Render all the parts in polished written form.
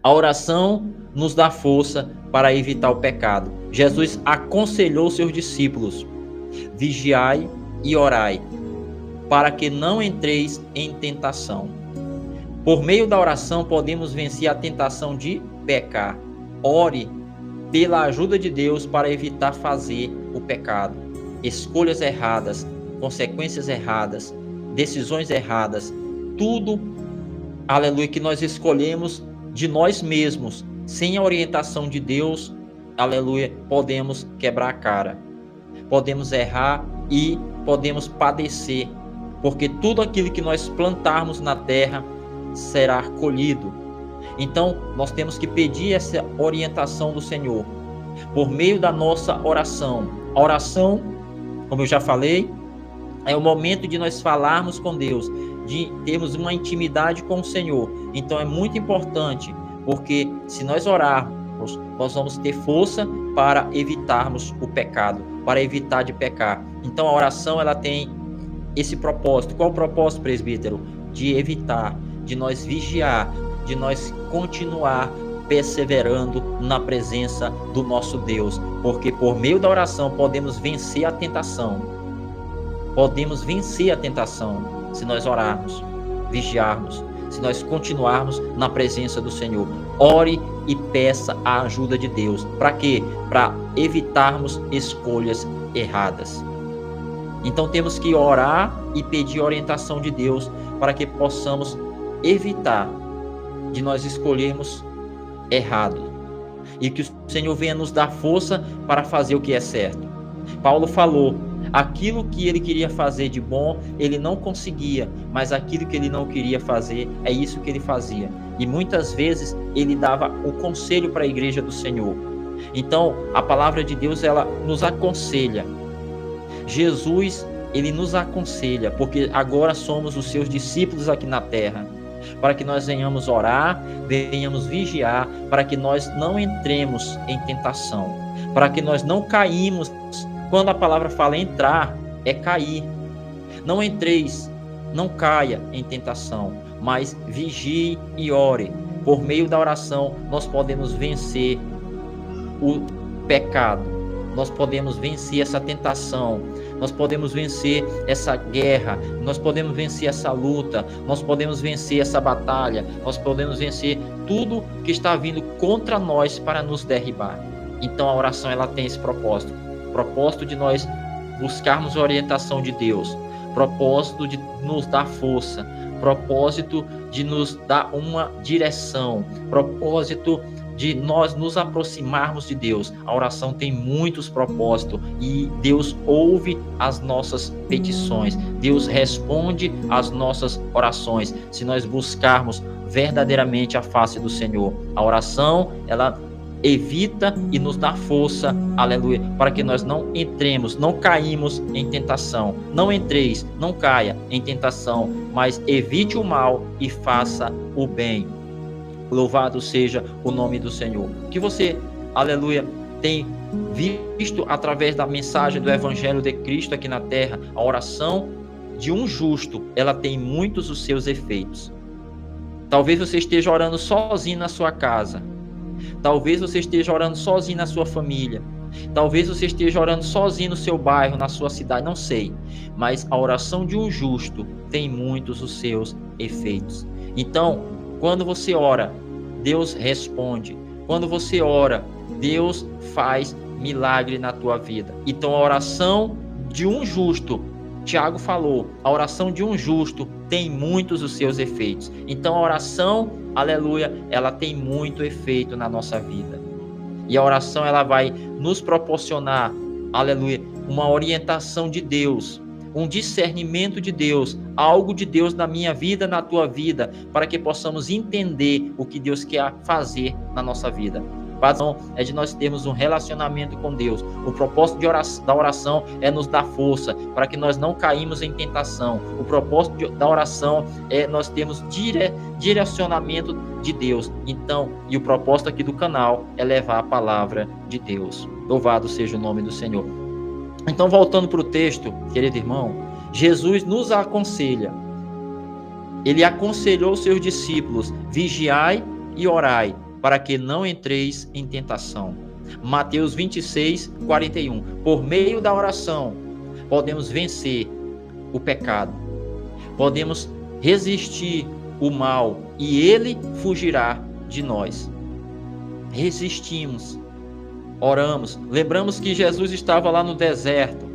A oração nos dá força para evitar o pecado. Jesus aconselhou seus discípulos: vigiai e orai, para que não entreis em tentação. Por meio da oração podemos vencer a tentação de pecar. Ore pela ajuda de Deus para evitar fazer o pecado. Escolhas erradas, consequências erradas, decisões erradas, tudo, aleluia, que nós escolhemos de nós mesmos, sem a orientação de Deus, aleluia, podemos quebrar a cara, podemos errar e podemos padecer, porque tudo aquilo que nós plantarmos na terra será colhido. Então, nós temos que pedir essa orientação do Senhor, por meio da nossa oração. A oração, como eu já falei, é o momento de nós falarmos com Deus, de termos uma intimidade com o Senhor. Então, é muito importante, porque se nós orarmos, nós vamos ter força para evitarmos o pecado, para evitar de pecar. Então, a oração, ela tem esse propósito. Qual o propósito, presbítero? De evitar, de nós vigiar, de nós continuar perseverando na presença do nosso Deus, porque por meio da oração podemos vencer a tentação. Podemos vencer a tentação se nós orarmos, vigiarmos, se nós continuarmos na presença do Senhor. Ore e peça a ajuda de Deus. Para quê? Para evitarmos escolhas erradas. Então temos que orar e pedir orientação de Deus para que possamos evitar de nós escolhermos errado e que o Senhor venha nos dar força para fazer o que é certo. Paulo falou: aquilo que ele queria fazer de bom, ele não conseguia, mas aquilo que ele não queria fazer, é isso que ele fazia. E muitas vezes ele dava o conselho para a igreja do Senhor. Então, a palavra de Deus, ela nos aconselha. Jesus, ele nos aconselha, porque agora somos os seus discípulos aqui na terra, para que nós venhamos orar, venhamos vigiar, para que nós não entremos em tentação, para que nós não caímos. Quando a palavra fala entrar, é cair. Não entreis, não caia em tentação, mas vigie e ore. Por meio da oração, nós podemos vencer o pecado, nós podemos vencer essa tentação, nós podemos vencer essa guerra, nós podemos vencer essa luta, nós podemos vencer essa batalha, nós podemos vencer tudo que está vindo contra nós para nos derribar. Então a oração, ela tem esse propósito de nós buscarmos a orientação de Deus, propósito de nos dar força, propósito de nos dar uma direção, propósito de nós nos aproximarmos de Deus. A oração tem muitos propósitos e Deus ouve as nossas petições, Deus responde às nossas orações, se nós buscarmos verdadeiramente a face do Senhor. A oração, ela evita e nos dá força, aleluia, para que nós não entremos, não caímos em tentação. Não entreis, não caia em tentação, mas evite o mal e faça o bem. Louvado seja o nome do Senhor. Que você, aleluia, tem visto através da mensagem do Evangelho de Cristo aqui na terra. A oração de um justo, ela tem muitos os seus efeitos. Talvez você esteja orando sozinho na sua casa. Talvez você esteja orando sozinho na sua família. Talvez você esteja orando sozinho no seu bairro, na sua cidade, não sei. Mas a oração de um justo tem muitos os seus efeitos. Então, quando você ora, Deus responde. Quando você ora, Deus faz milagre na tua vida. Então a oração de um justo, Tiago falou, a oração de um justo tem muitos os seus efeitos. Então a oração, aleluia, ela tem muito efeito na nossa vida. E a oração, ela vai nos proporcionar, aleluia, uma orientação de Deus, um discernimento de Deus, algo de Deus na minha vida, na tua vida, para que possamos entender o que Deus quer fazer na nossa vida. A razão é de nós termos um relacionamento com Deus. O propósito da oração é nos dar força para que nós não caímos em tentação. O propósito da oração é nós termos direcionamento de Deus. Então, e o propósito aqui do canal é levar a palavra de Deus. Louvado seja o nome do Senhor. Então, voltando para o texto, querido irmão, Jesus nos aconselha. Ele aconselhou seus discípulos: vigiai e orai, para que não entreis em tentação. Mateus 26, 41. Por meio da oração, podemos vencer o pecado. Podemos resistir o mal e ele fugirá de nós. Resistimos, oramos. Lembramos que Jesus estava lá no deserto.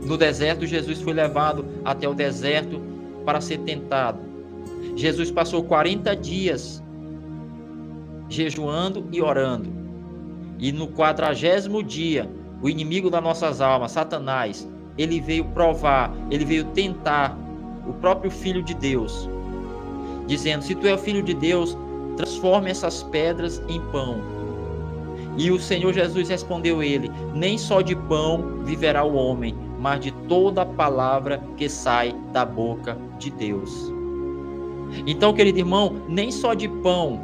No deserto, Jesus foi levado até o deserto para ser tentado. Jesus passou 40 dias jejuando e orando. E no 40º dia, o inimigo das nossas almas, Satanás, ele veio provar, ele veio tentar o próprio Filho de Deus, dizendo: se tu é o Filho de Deus, transforme essas pedras em pão. E o Senhor Jesus respondeu ele: nem só de pão viverá o homem, mas de toda a palavra que sai da boca de Deus. Então, querido irmão, nem só de pão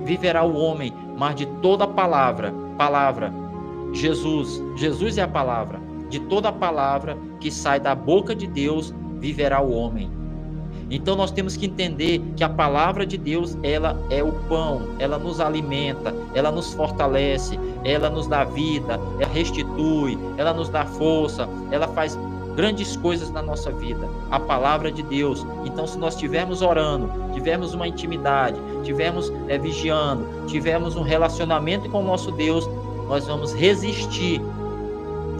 viverá o homem, mas de toda a palavra. Jesus é a palavra. De toda a palavra que sai da boca de Deus viverá o homem. Então nós temos que entender que a palavra de Deus, ela é o pão, ela nos alimenta, ela nos fortalece, ela nos dá vida, ela restitui, ela nos dá força, ela faz grandes coisas na nossa vida, a palavra de Deus. Então, se nós estivermos orando, tivermos uma intimidade, tivermos vigiando, tivermos um relacionamento com o nosso Deus, nós vamos resistir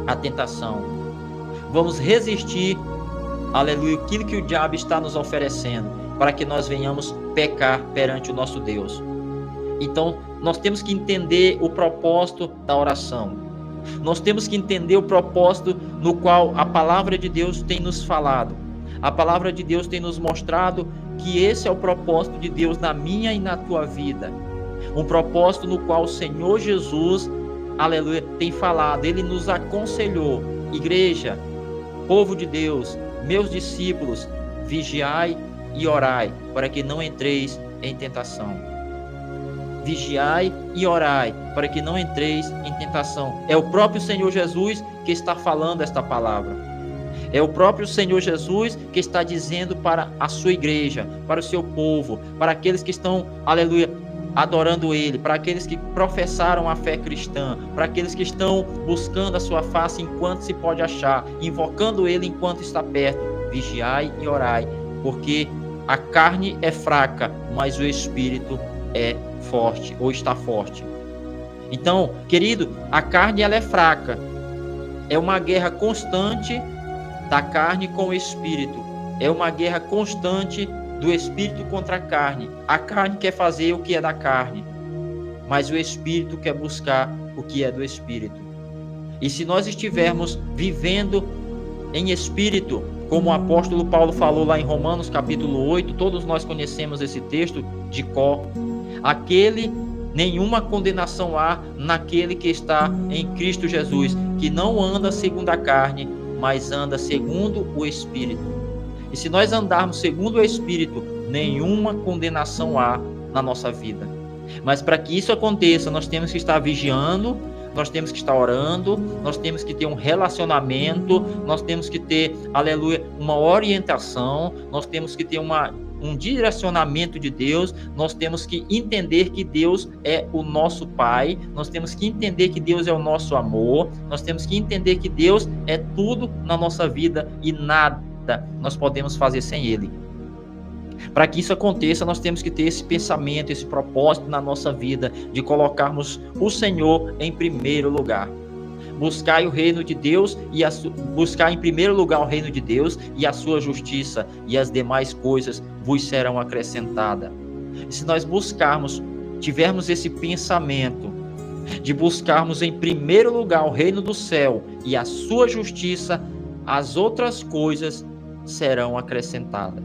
à tentação, vamos resistir, aleluia, aquilo que o diabo está nos oferecendo, para que nós venhamos pecar perante o nosso Deus. Então, nós temos que entender o propósito da oração. Nós temos que entender o propósito no qual a palavra de Deus tem nos falado. A palavra de Deus tem nos mostrado que esse é o propósito de Deus na minha e na tua vida. Um propósito no qual o Senhor Jesus, aleluia, tem falado. Ele nos aconselhou: igreja, povo de Deus, meus discípulos, vigiai e orai, para que não entreis em tentação. Vigiai e orai, para que não entreis em tentação. É o próprio Senhor Jesus que está falando esta palavra. É o próprio Senhor Jesus que está dizendo para a sua igreja, para o seu povo, para aqueles que estão, aleluia, adorando Ele, para aqueles que professaram a fé cristã, para aqueles que estão buscando a sua face enquanto se pode achar, invocando Ele enquanto está perto. Vigiai e orai, porque a carne é fraca, mas o Espírito é forte, ou está forte. Então, querido, a carne ela é fraca. É uma guerra constante da carne com o Espírito. É uma guerra constante do Espírito contra a carne. A carne quer fazer o que é da carne, mas o Espírito quer buscar o que é do Espírito. E se nós estivermos vivendo em Espírito, como o apóstolo Paulo falou lá em Romanos capítulo 8, todos nós conhecemos esse texto de cor. Nenhuma condenação há naquele que está em Cristo Jesus, que não anda segundo a carne, mas anda segundo o Espírito. E se nós andarmos segundo o Espírito, nenhuma condenação há na nossa vida. Mas para que isso aconteça, nós temos que estar vigiando, nós temos que estar orando, nós temos que ter um relacionamento, nós temos que ter, aleluia, uma orientação, nós temos que ter um direcionamento de Deus, nós temos que entender que Deus é o nosso Pai, nós temos que entender que Deus é o nosso amor, nós temos que entender que Deus é tudo na nossa vida e nada nós podemos fazer sem Ele. Para que isso aconteça, nós temos que ter esse pensamento, esse propósito na nossa vida, de colocarmos o Senhor em primeiro lugar. Buscai o reino de Deus buscar em primeiro lugar o reino de Deus e a sua justiça, e as demais coisas vos serão acrescentadas. E se nós tivermos esse pensamento de buscarmos em primeiro lugar o reino do céu e a sua justiça, as outras coisas serão acrescentadas.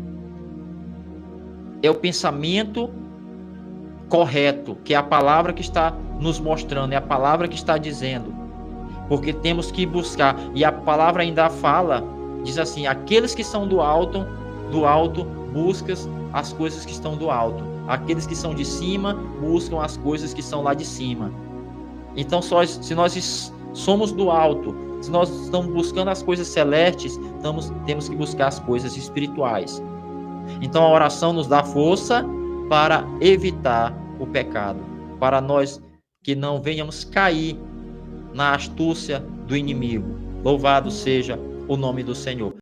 É o pensamento correto, que é a palavra que está nos mostrando, é a palavra que está dizendo. Porque temos que buscar, e a palavra ainda fala, diz assim: aqueles que são do alto buscam as coisas que estão do alto. Aqueles que são de cima buscam as coisas que são lá de cima. Então, se nós somos do alto, se nós estamos buscando as coisas celestes, temos que buscar as coisas espirituais. Então a oração nos dá força para evitar o pecado, para nós que não venhamos cair na astúcia do inimigo. Louvado seja o nome do Senhor.